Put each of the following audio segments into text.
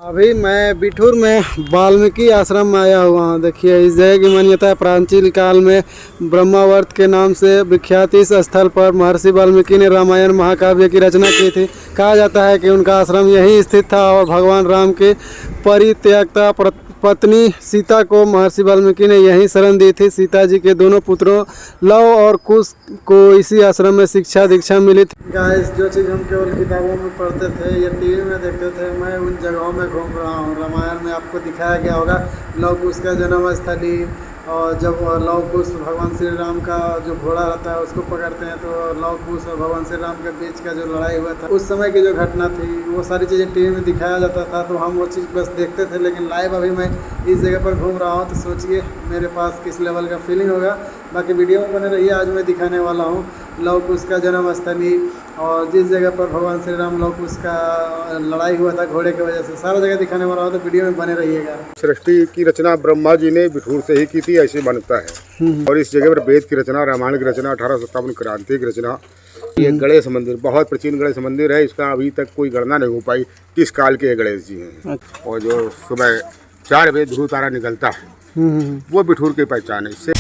अभी मैं बिठूर में वाल्मीकि आश्रम में आया हुआ हूँ। देखिए, इस जगह की मान्यता है प्राचीन काल में ब्रह्मावर्त के नाम से विख्यात इस स्थल पर महर्षि वाल्मीकि ने रामायण महाकाव्य की रचना की थी। कहा जाता है कि उनका आश्रम यहीं स्थित था और भगवान राम के परित्यक्ता पत्नी सीता को महर्षि वाल्मीकि ने यहीं शरण दी थी। सीता जी के दोनों पुत्रों लव और कुश को इसी आश्रम में शिक्षा दीक्षा मिली थी। गाइस, जो चीज़ हम केवल किताबों में पढ़ते थे या टीवी में देखते थे, मैं उन जगहों में घूम रहा हूँ। रामायण में आपको दिखाया गया होगा लव कुश का जन्म स्थली, और जब लव कुश भगवान श्री राम का जो घोड़ा रहता है उसको पकड़ते हैं, तो लव कुश और भगवान श्री राम के बीच का जो लड़ाई हुआ था उस समय की जो घटना थी, वो सारी चीज़ें टीवी में दिखाया जाता था, तो हम वो चीज़ बस देखते थे। लेकिन लाइव अभी मैं इस जगह पर घूम रहा हूँ, तो सोचिए मेरे पास किस लेवल का फीलिंग होगा। बाकी वीडियो में बने रहिए। आज मैं दिखाने वाला हूँ लव कुश का जन्म स्थली, और जिस जगह पर भगवान श्री राम लव कुश का लड़ाई हुआ था घोड़े की वजह से, सारा जगह दिखाने वाला हूँ, तो वीडियो में बने रहिएगा। सृष्टि की रचना ब्रह्मा जी ने बिठूर से ही की थी, ऐसे मानता है। और इस जगह पर वेद की रचना, रामायण की रचना, 1857 क्रांति की रचना। ये गणेश मंदिर बहुत प्राचीन गणेश मंदिर है। इसका अभी तक कोई गणना नहीं हो पाई किस काल के गणेश जी हैं। और जो सुबह 4 बजे ध्रुव तारा निकलता है वो बिठूर की पहचान है। इससे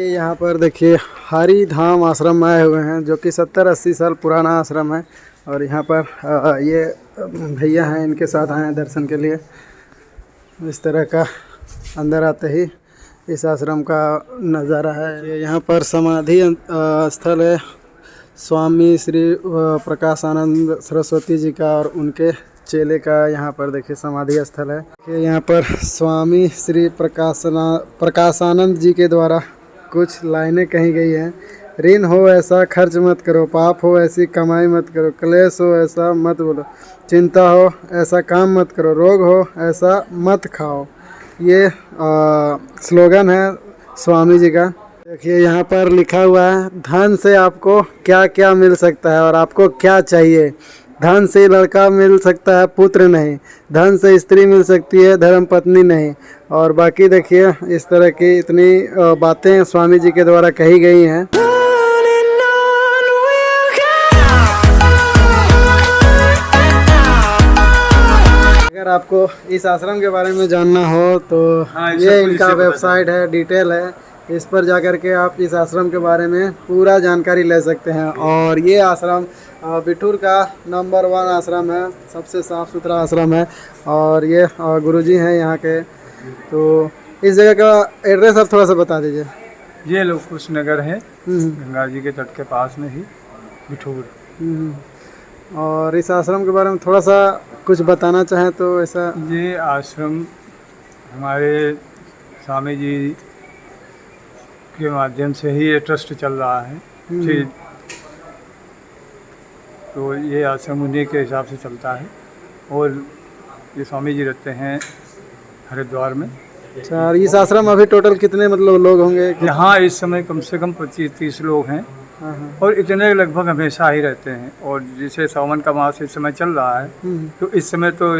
यहाँ पर देखिए हरि धाम आश्रम आए हुए हैं, जो कि 70-80 साल पुराना आश्रम है। और यहाँ पर ये भैया हैं, इनके साथ आए हैं दर्शन के लिए। इस तरह का अंदर आते ही इस आश्रम का नज़ारा है। ये यहाँ पर समाधि स्थल है स्वामी श्री प्रकाशानंद सरस्वती जी का और उनके चेले का। यहाँ पर देखिए समाधि स्थल है। यहाँ पर स्वामी श्री प्रकाशानंद जी के द्वारा कुछ लाइनें कही गई हैं। ऋण हो ऐसा खर्च मत करो, पाप हो ऐसी कमाई मत करो, क्लेश हो ऐसा मत बोलो, चिंता हो ऐसा काम मत करो, रोग हो ऐसा मत खाओ। ये स्लोगन है स्वामी जी का। देखिए यहाँ पर लिखा हुआ है, धन से आपको क्या क्या मिल सकता है और आपको क्या चाहिए। धन से लड़का मिल सकता है, पुत्र नहीं। धन से स्त्री मिल सकती है, धर्म पत्नी नहीं। और बाकी देखिए इस तरह की इतनी बातें स्वामी जी के द्वारा कही गई हैं। अगर आपको इस आश्रम के बारे में जानना हो तो ये इनका वेबसाइट है, डिटेल है। इस पर जाकर के आप इस आश्रम के बारे में पूरा जानकारी ले सकते हैं। और ये आश्रम बिठूर का नंबर 1 आश्रम है, सबसे साफ़ सुथरा आश्रम है। और ये गुरुजी हैं यहाँ के। तो इस जगह का एड्रेस आप थोड़ा सा बता दीजिए। ये लव कुश नगर है, गंगा जी के तट के पास में ही बिठूर। और इस आश्रम के बारे में थोड़ा सा कुछ बताना चाहें तो ऐसा। ये आश्रम हमारे स्वामी जी के माध्यम से ही ये ट्रस्ट चल रहा है। ठीक, तो ये आश्रम उन्हीं के हिसाब से चलता है। और ये स्वामी जी रहते हैं हरिद्वार में। अच्छा, इस आश्रम में अभी टोटल कितने मतलब लोग होंगे? यहाँ इस समय कम से कम 25-30 लोग हैं। और इतने लगभग हमेशा ही रहते हैं। और जैसे सावन का मास इस समय चल रहा है, तो इस समय तो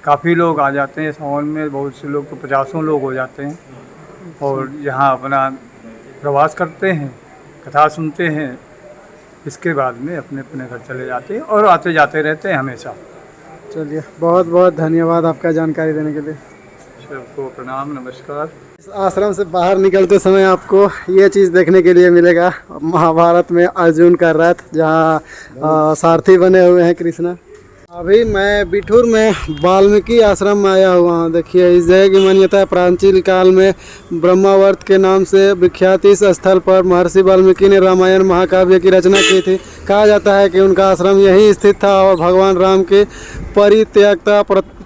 काफ़ी लोग आ जाते हैं सावन में। बहुत से लोग तो 50 लोग हो जाते हैं। और यहाँ अपना प्रवास करते हैं, कथा सुनते हैं, इसके बाद में अपने अपने घर चले जाते हैं और आते जाते रहते हैं हमेशा। चलिए, बहुत बहुत धन्यवाद आपका जानकारी देने के लिए। सबको प्रणाम, नमस्कार। इस आश्रम से बाहर निकलते समय आपको ये चीज़ देखने के लिए मिलेगा, महाभारत में अर्जुन का रथ, जहाँ सारथी बने हुए हैं कृष्णा। अभी मैं बिठूर में वाल्मीकि आश्रम में आया हुआ हूँ। देखिए, इस जगह की मान्यता है प्राचीन काल में ब्रह्मावर्त के नाम से विख्यात इस स्थल पर महर्षि वाल्मीकि ने रामायण महाकाव्य की रचना की थी। कहा जाता है कि उनका आश्रम यहीं स्थित था और भगवान राम के परित्यक्ता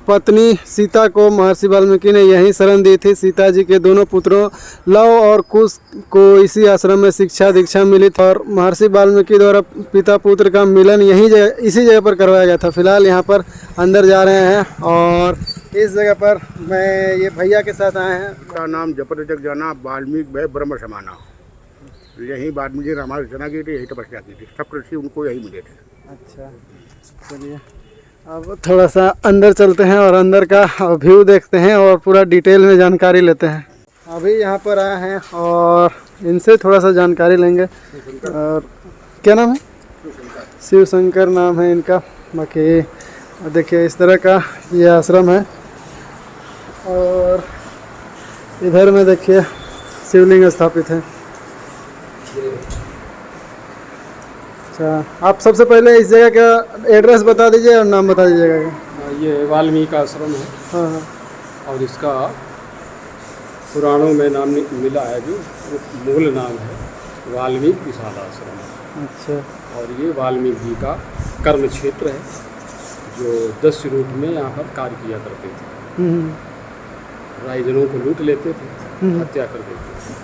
पत्नी सीता को महर्षि वाल्मीकि ने यहीं शरण दी थी। सीता जी के दोनों पुत्रों लव और कुश को इसी आश्रम में शिक्षा दीक्षा मिली थी। और महर्षि वाल्मीकि द्वारा पिता पुत्र का मिलन इसी जगह पर करवाया गया था। फिलहाल यहाँ पर अंदर जा रहे हैं और इस जगह पर मैं ये भैया के साथ आए हैं। का नाम जपत जग जाना वाल्मीकि भय ब्रह्म समाना। यही वाल्मीकि रामायण रचना की थी, यही तपस्या की थी। सब ऋषि उनको यही मिले थे। अच्छा, चलिए अब थोड़ा सा अंदर चलते हैं और अंदर का व्यू देखते हैं और पूरा डिटेल में जानकारी लेते हैं। अभी यहाँ पर आए हैं और इनसे थोड़ा सा जानकारी लेंगे। और क्या नाम है? शिव शंकर नाम है इनका। बाकी देखिए इस तरह का ये आश्रम है। और इधर में देखिए शिवलिंग स्थापित है। अच्छा, आप सबसे पहले इस जगह का एड्रेस बता दीजिए और नाम बता दीजिएगा। ये वाल्मीकि आश्रम है हाँ हाँ। और इसका पुराणों में नाम मिला है, जो मूल नाम है वाल्मीकि विशाल आश्रम। अच्छा। और ये वाल्मीकि जी का कर्म क्षेत्र है, जो 10 रूप में यहाँ पर कार्य किया करते थे। रायजनों को लूट लेते थे, हत्या कर देते थे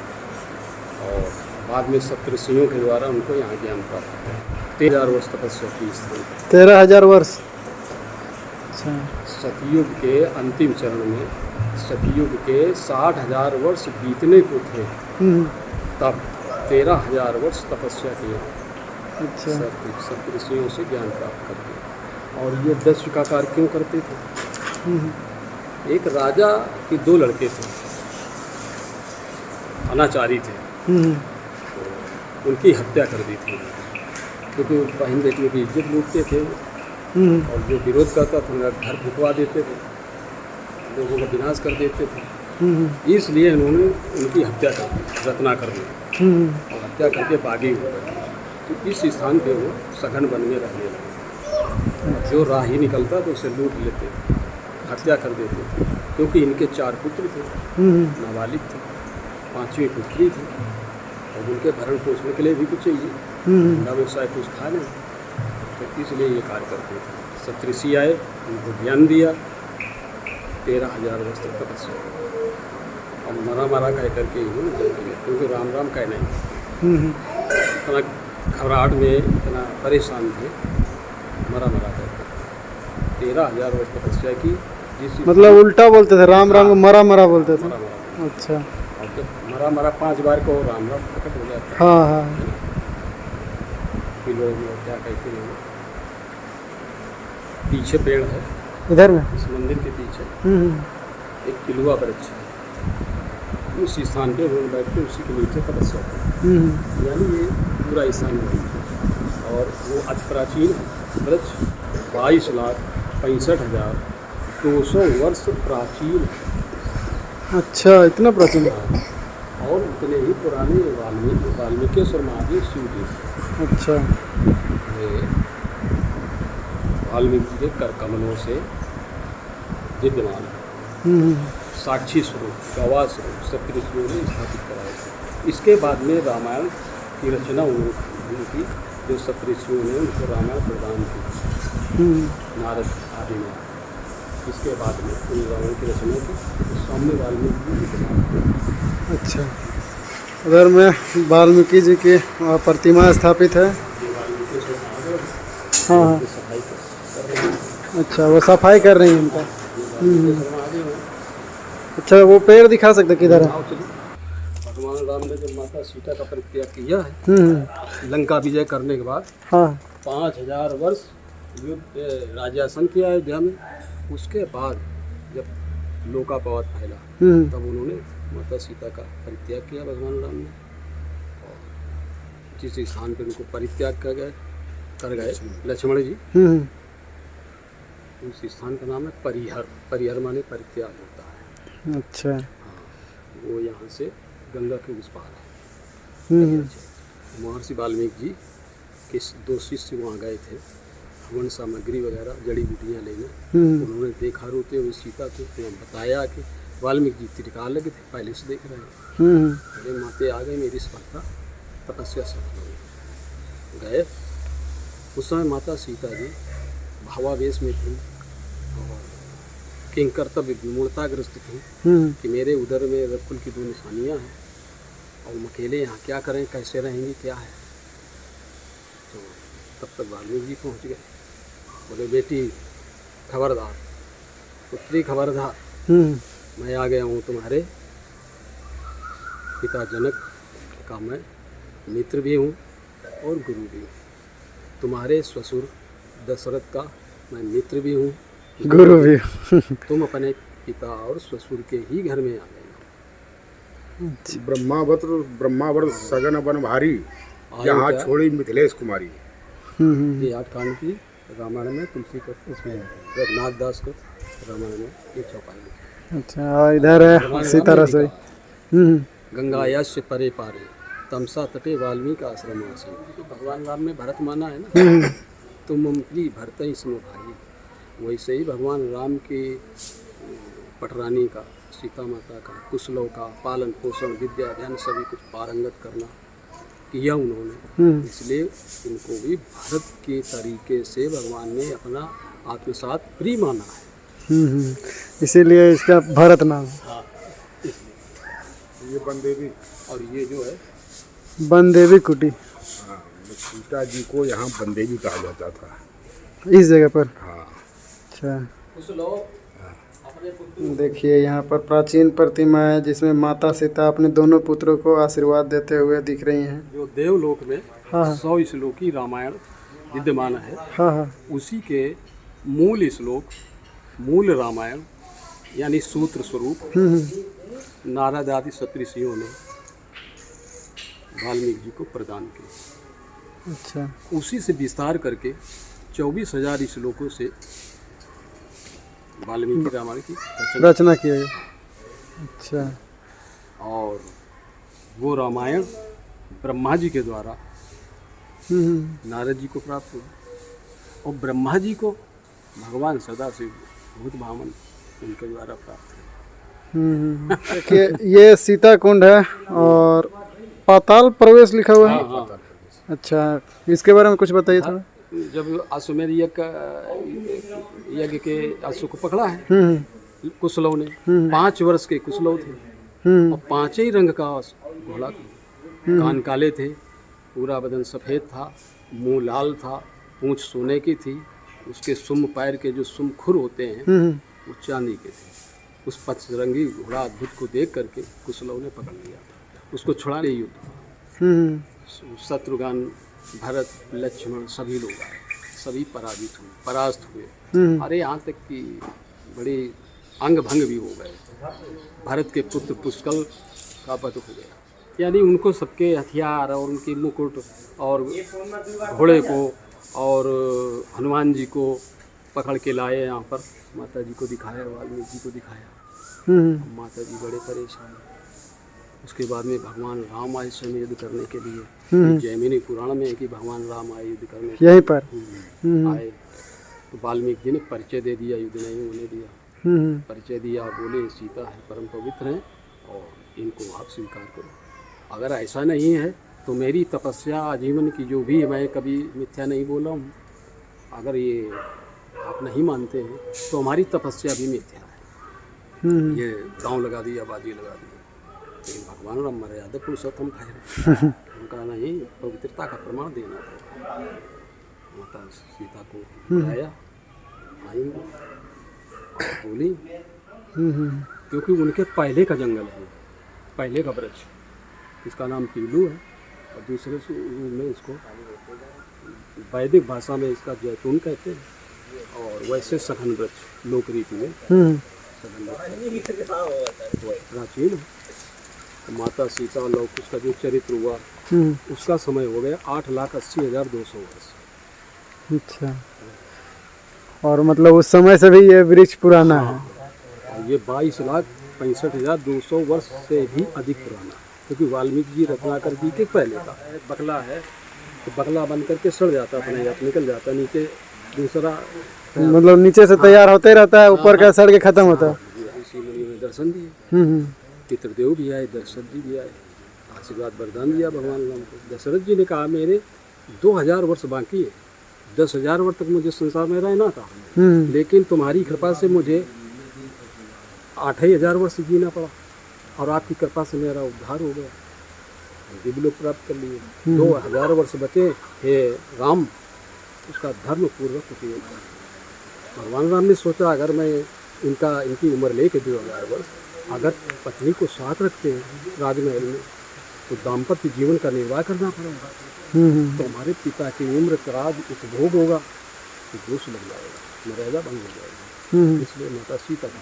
और बाद में सप्तऋषियों के द्वारा उनको यहाँ ज्ञान प्राप्त हुआ। 13,000 वर्ष तपस्या की स्थान। 13,000 वर्ष। अच्छा। सतयुग के अंतिम चरण में, सतयुग के 60,000 वर्ष बीतने को थे, तब 13,000 वर्ष तपस्या किए। अच्छा। सप्तऋषियों से ज्ञान प्राप्त करके। और ये दस्यु का कार्य क्यों करते थे? एक राजा के 2 लड़के थे, अनाचारी थे, तो उनकी हत्या कर दी थी, क्योंकि बहन बेटियों की इज्जत लूटते थे और जो विरोध करता था उनका घर फुकवा देते थे, लोगों का विनाश कर देते थे। इसलिए इन्होंने उनकी हत्या कर दी, रत्नाकर ने, और हत्या करके बागी हो गए। तो इस स्थान पे वो सघन वन में रहने लगे। जो राही निकलता तो उसे लूट लेते, हत्या कर देते थे, क्योंकि इनके 4 पुत्र थे, नाबालिग थे, 5वीं पुत्री थी और उनके भरण पोषण के लिए भी कुछ चाहिए, धंधा व्यवसाय कुछ था नहीं, तो इसलिए ये कार्य करते थे। सप्तऋषि आए, उनको ज्ञान दिया, 13,000 वर्ष तक तपस्या और मरा कह करके इन्होंने जन्म लिया, क्योंकि राम राम कह नहीं, इतना घबराहट में इतना परेशान थे, मरा करके 13,000 वर्ष तपस्या की। मतलब उल्टा बोलते थे, राम राम को मरा बोलते थे। मरा। अच्छा। और जब मरा 5 बार को राम राम प्रकट हो जाता है। हाँ हाँ। लोग क्या कहते हैं, पीछे पेड़ है इधर में, इस मंदिर के पीछे एक किलुआ वृक्ष है, उस स्थान पे रोड बैठ के उसी के नीचे तपस्या करते, यानी ये पूरा स्थान है। और वो अति प्राचीन वृक्ष 22,65,200 वर्ष प्राचीन है। अच्छा, इतना प्राचीन। और उतने ही पुराने वाल्मीकिश्वर महादेव शिव जी। अच्छा। वाल्मीकि के कर कमलों से विद्यमान है, साक्षी स्वरूप, गवाह स्वरूप सप्तऋषियों ने स्थापित कराया था। इसके बाद में रामायण की रचना उनकी, जो सप्तऋषियों ने उनको रामायण प्रदान की, नारद आदि ने। इसके बाद में उन रामायण की रचना की सामने वाल्मीकि जी विद्यमान। अच्छा। उधर में वाल्मीकि जी की प्रतिमा स्थापित है। हाँ हाँ। सफाई कर रहे हैं। अच्छा, वो सफाई कर रही हैं उनका। अच्छा, वो पेड़ दिखा सकते किधर है? भगवान राम ने जब माता सीता का परित्याग किया है लंका विजय करने के बाद, हाँ। 5,000 वर्ष युद्ध राज्यासन किया अयोध्या में। उसके बाद जब लोकापवाद फैला, तब उन्होंने माता सीता का परित्याग किया भगवान राम ने, और जिस स्थान पर उनको परित्याग कर गए लक्ष्मण जी, उस स्थान का नाम है परिहर। परिहर माने परित्याग होता है। अच्छा। हाँ, वो यहाँ से गंगा के उस पार है। महर्षि वाल्मीकि जी के 2 शिष्य वहाँ गए थे हवन सामग्री वगैरह, जड़ी बूटियाँ लेने। उन्होंने देखा रोते हुए सीता को, तो बताया कि वाल्मीकि जी त्रिकाल लगे थे, पहले से देख रहे हैं। अरे माते आ गई, मेरी स्पर्धा तपस्या सफल हो गए। उस समय माता सीता जी भावावेश में थी और किंग कर्तव्य विमूढ़ताग्रस्त थी कि मेरे उदर में रकुल की 2 निशानियाँ हैं और हम अकेले यहाँ क्या करें, कैसे रहेंगे, क्या है। तो तब तक वाल्मीकि जी पहुँच गए, बोले बेटी खबरदार, पुत्री खबरदार, मैं आ गया हूँ तुम्हारे पिता जनक का मैं मित्र भी हूँ और गुरु भी हूँ। तुम्हारे ससुर दशरथ का मैं मित्र भी हूँ, गुरु भी। तुम अपने पिता और ससुर के ही घर में आ गए। ब्रह्मावर्त सगन बन भारी, यहाँ छोड़ी मिथिलेश कुमारी। ये 8 कांड की रामायण में तुलसी को, इसमें रघुनाथ दास को रामायण में ये चौपाई है। अच्छा, और इधर है सीता रसोई। गंगा यश परे पारे तमसा तटे वाल्मीकि आश्रम आसे। तो भगवान राम ने भरत माना है ना, तुम उनकी भरत ही सुनो भाई। वैसे ही भगवान राम के पटरानी का, सीता माता का, कुशलों का पालन पोषण, विद्या ध्यान सभी कुछ पारंगत करना किया उन्होंने। इसलिए इनको भी भरत के तरीके से भगवान ने अपना आत्मसात प्रिय माना है। इसीलिए इसका भरत नाम। हाँ, ये बनदेवी, और ये जो है बनदेवी कुटी, हाँ, सीता जी को यहाँ बनदेवी कहा जाता था, इस जगह पर। हाँ। अच्छा, कुशलों देखिए यहाँ पर प्राचीन प्रतिमा है जिसमें माता सीता अपने दोनों पुत्रों को आशीर्वाद देते हुए दिख रही हैं। जो देवलोक में हाँ 100 श्लोकी रामायण विद्यमान है, हाँ हाँ। उसी के मूल श्लोक, मूल रामायण यानी सूत्र स्वरूप नारद आदि सप्तऋषियों ने वाल्मीकि जी को प्रदान किए। अच्छा, उसी से विस्तार करके 24,000 श्लोकों से वाल्मीकि रामायण की रचना किया गया। अच्छा, और वो रामायण ब्रह्मा जी के द्वारा नारद जी को प्राप्त हुआ, और ब्रह्मा जी को भगवान सदाशिव भूत भामन उनके द्वारा प्राप्त हुआ। देखिए ये सीता कुंड है और पाताल प्रवेश लिखा हुआ है। हाँ, अच्छा, इसके बारे में कुछ बताइए थोड़ा। जब अश्वमेध यज्ञ के अश्व को पकड़ा है कुशलों ने, 5 वर्ष के कुशलों थे, और 5 ही रंग का घोड़ा था, कान काले थे, पूरा बदन सफ़ेद था, मुंह लाल था, पूंछ सोने की थी, उसके सुम पैर के जो सुम खुर होते हैं वो चांदी के थे। उस पचरंगी घोड़ा अद्भुत को देख करके कुशलों ने पकड़ लिया, उसको छुड़ाने युद्ध। शत्रुघ्न, भरत, लक्ष्मण सभी लोग आए, सभी पराजित हुए, परास्त हुए। अरे यहाँ तक कि बड़े अंग भंग भी हो गए। भरत के पुत्र पुष्कल का वध हो गया, यानी उनको सबके हथियार और उनके मुकुट और घोड़े को और हनुमान जी को पकड़ के लाए, यहाँ पर माता जी को दिखाया, वाल्मीकि जी को दिखाया। माता जी बड़े परेशान। उसके बाद में भगवान राम आए स्वयं युद्ध करने के लिए। जैमिनी पुराण में है कि भगवान राम आए युद्ध करने के यहीं पर आए, तो वाल्मीकि जी ने परिचय दे दिया, युद्ध नहीं होने दिया, परिचय दिया और बोले सीता है परम पवित्र हैं और इनको आप स्वीकार करो। अगर ऐसा नहीं है तो मेरी तपस्या आजीवन की जो भी है, मैं कभी मिथ्या नहीं बोला हूँ, अगर ये आप नहीं मानते हैं तो हमारी तपस्या भी मिथ्या है। ये गाँव लगा दिया, बाजी लगा दी। लेकिन भगवान राम मर्यादा पुरुषोत्तम ठहरे, उनका नहीं पवित्रता का प्रमाण देना था। माता सीता को बुलाया, आई बोली, क्योंकि उनके पहले का जंगल है, पहले का वृक्ष, इसका नाम पीलू है, और दूसरे में इसको वैदिक भाषा में इसका जैतून कहते हैं, और वैसे सघन वृक्ष लोक रीति में सघन वृक्ष प्राचीन है। तो माता सीता और लव कुश का जो चरित्र हुआ उसका समय हो गया 8,80,200 वर्ष। अच्छा, और मतलब उस समय से भी ये वृक्ष पुराना है। और ये 22,65,200 वर्ष से भी अधिक पुराना, क्योंकि वाल्मीकि जी रत्नाकर जी के पहले का बकला है, तो बकला बन करके सड़ जाता, अपने आप निकल जाता नीचे, दूसरा मतलब नीचे से तैयार होते रहता है, ऊपर का सड़ के खत्म होता है। ऋषि मुनि ने दर्शन दिए, पितृदेव भी आए, दशरथ जी भी आए, आशीर्वाद वरदान दिया भगवान राम को। दशरथ जी ने कहा मेरे 2000 वर्ष बाकी है, 10,000 वर्ष तक मुझे संसार में रहना था, लेकिन तुम्हारी कृपा से मुझे 8,000 वर्ष जीना पड़ा, और आपकी कृपा से मेरा उद्धार हो गया, दिव्य लोक प्राप्त कर लिए। 2000 वर्ष बचे, हे राम उसका धर्म पूर्वक उपयोग कर। भगवान राम ने सोचा अगर मैं इनकी उम्र लेके 2000 वर्ष अगर पत्नी को साथ रखते हैं राजमहल में, तो दाम्पत्य जीवन का निर्वाह करना पड़ेगा, तो हमारे पिता की उम्र का उपभोग होगा, तो दोष लग जाएगा, मर्यादा भंग हो जाएगी। इसलिए माता सीता का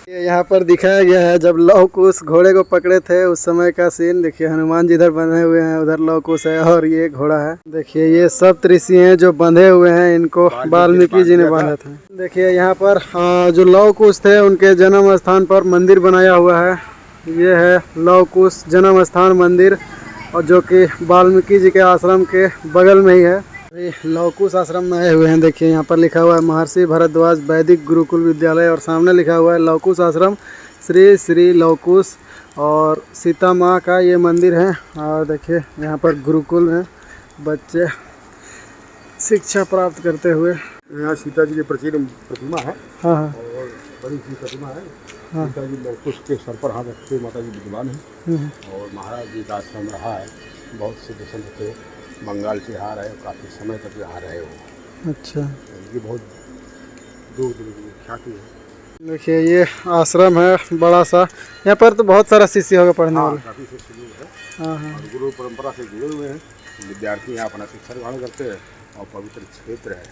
ये यहाँ पर दिखाया गया है जब लौह कुश घोड़े को पकड़े थे उस समय का सीन। देखिए हनुमान जी इधर बंधे हुए हैं, उधर लौह कुश है और ये घोड़ा है। देखिए ये सब ऋषि हैं जो बंधे हुए हैं, इनको वाल्मीकि जी ने बांधा था। देखिए यहाँ पर जो लौह कुश थे उनके जन्म स्थान पर मंदिर बनाया हुआ है। ये है लौह कुश जन्म स्थान मंदिर, और जो कि वाल्मीकि जी के आश्रम के बगल में ही है। लौह कुश आश्रम में आए हुए हैं। देखिए यहाँ पर लिखा हुआ है महर्षि भरद्वाज वैदिक गुरुकुल विद्यालय, और सामने लिखा हुआ है लौह कुश आश्रम श्री श्री लौह कुश, और सीता माँ का ये मंदिर है। और देखिए यहाँ पर गुरुकुल है, बच्चे शिक्षा प्राप्त करते हुए। यहाँ सीता जी की प्राचीन प्रतिमा है। हाँ हाँ और बड़ी सी प्रतिमा है। सीता जी लौह कुश के सर पर हाथ रखते माता जी विद्यमान है। और महाराज जी का आश्रम रहा है, बहुत सिद्ध संत थे, बंगाल से यहाँ रहे, काफ़ी समय तक यहाँ रहे हो। अच्छा, ये बहुत दूर दूर की ख्याति है। देखिए ये आश्रम है बड़ा सा, यहाँ पर तो बहुत सारा शिष्य होगा पढ़ने वाले। काफ़ी से लोग है। हाँ हाँ और गुरु परंपरा से जुड़े हुए हैं। विद्यार्थी यहाँ अपना शिक्षा ग्रहण करते हैं, और पवित्र क्षेत्र है,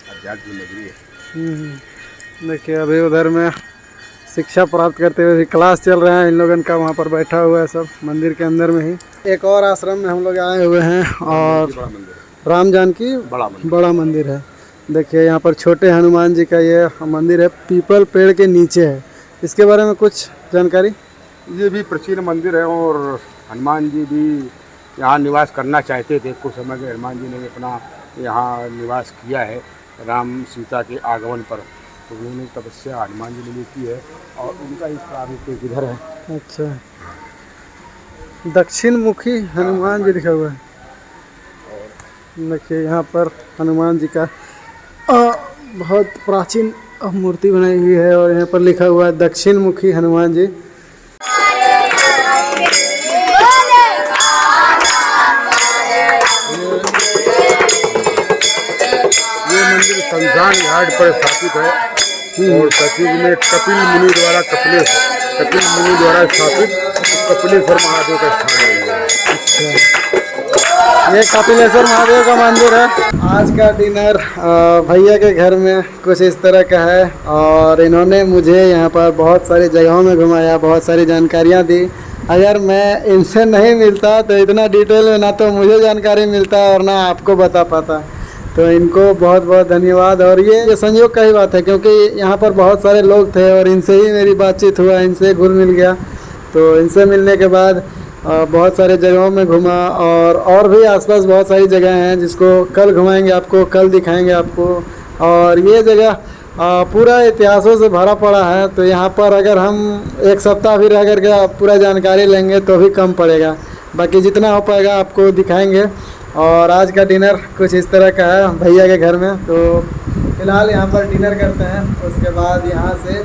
अध्यात्म नगरी है। देखिए अभी उधर में शिक्षा प्राप्त करते हुए भी क्लास चल रहा है इन लोगों का, वहाँ पर बैठा हुआ है सब मंदिर के अंदर में ही। एक और आश्रम में हम लोग आए हुए हैं, और बड़ा मंदिर है, राम जानकी बड़ा मंदिर है। देखिए यहाँ पर छोटे हनुमान जी का ये मंदिर है, पीपल पेड़ के नीचे है। इसके बारे में कुछ जानकारी? ये भी प्राचीन मंदिर है, और हनुमान जी भी यहाँ निवास करना चाहते थे। कुछ समय के हनुमान जी ने अपना यहाँ निवास किया है राम सीता के आगमन पर, तो उन्होंने तपस्या हनुमान जी ने की है, और उनका इस प्रारूप इधर है। अच्छा, दक्षिण मुखी हनुमान जी लिखा हुआ है। देखिए यहाँ पर हनुमान जी का बहुत प्राचीन मूर्ति बनाई हुई है, और यहाँ पर लिखा हुआ है दक्षिण मुखी हनुमान जी। ये मंदिर शमशान घाट पर स्थापित है, और सचिव में कपिल मुनि द्वारा स्थापित कपिलेश्वर महादेव का स्थान है। ये कपिलेश्वर महादेव का मंदिर है। आज का डिनर भैया के घर में कुछ इस तरह का है, और इन्होंने मुझे यहाँ पर बहुत सारी जगहों में घुमाया, बहुत सारी जानकारियाँ दी। अगर मैं इनसे नहीं मिलता तो इतना डिटेल में ना तो मुझे जानकारी मिलता और ना आपको बता पाता। तो इनको बहुत बहुत धन्यवाद। और ये संयोग का ही बात है, क्योंकि यहाँ पर बहुत सारे लोग थे और इनसे ही मेरी बातचीत हुआ, इनसे घुल मिल गया। तो इनसे मिलने के बाद बहुत सारे जगहों में घूमा, और भी आसपास बहुत सारी जगह हैं जिसको कल घुमाएंगे आपको, कल दिखाएंगे आपको। और ये जगह पूरा इतिहासों से भरा पड़ा है, तो यहाँ पर अगर हम एक सप्ताह भी रह करके पूरा जानकारी लेंगे तो भी कम पड़ेगा। बाकी जितना हो पाएगा आपको दिखाएंगे। और आज का डिनर कुछ इस तरह का है भैया के घर में। तो फिलहाल यहाँ पर डिनर करते हैं, उसके बाद यहाँ से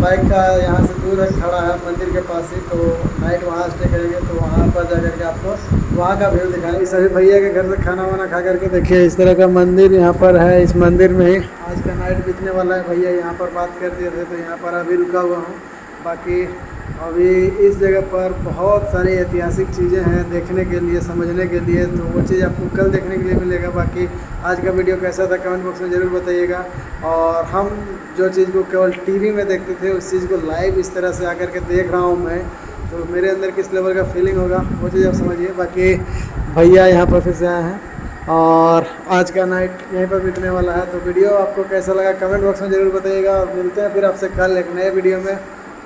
बाइक का यहाँ से दूर खड़ा है मंदिर के पास ही, तो नाइट वहाँ स्टे करेंगे। तो वहाँ पर जा करके आपको वहाँ का व्यू दिखाएंगे। सभी भैया के घर से खाना वाना खा करके देखिए इस तरह का मंदिर यहाँ पर है। इस मंदिर में ही आज का नाइट बीतने वाला है। भैया यहाँ पर बात कर दिए थे, तो यहाँ पर अभी रुका हुआ हूँ। बाकी अभी इस जगह पर बहुत सारी ऐतिहासिक चीज़ें हैं देखने के लिए, समझने के लिए, तो वो चीज़ आपको कल देखने के लिए मिलेगा। बाकी आज का वीडियो कैसा था कमेंट बॉक्स में ज़रूर बताइएगा। और हम जो चीज़ को केवल टीवी में देखते थे उस चीज़ को लाइव इस तरह से आकर के देख रहा हूँ मैं, तो मेरे अंदर किस लेवल का फीलिंग होगा वो चीज़ आप समझिए। बाकी भैया यहाँ पर फिर से आए हैं, और आज का नाइट यहीं पर बीतने वाला है। तो वीडियो आपको कैसा लगा कमेंट बॉक्स में ज़रूर बताइएगा, और मिलते हैं फिर आपसे कल एक नए वीडियो में।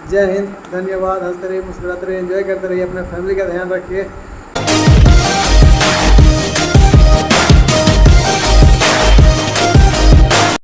जय हिंद, धन्यवाद। हंसते रहिए, मुस्कुराते रहिए, एंजॉय करते रहिए, अपने फैमिली का ध्यान रखिए।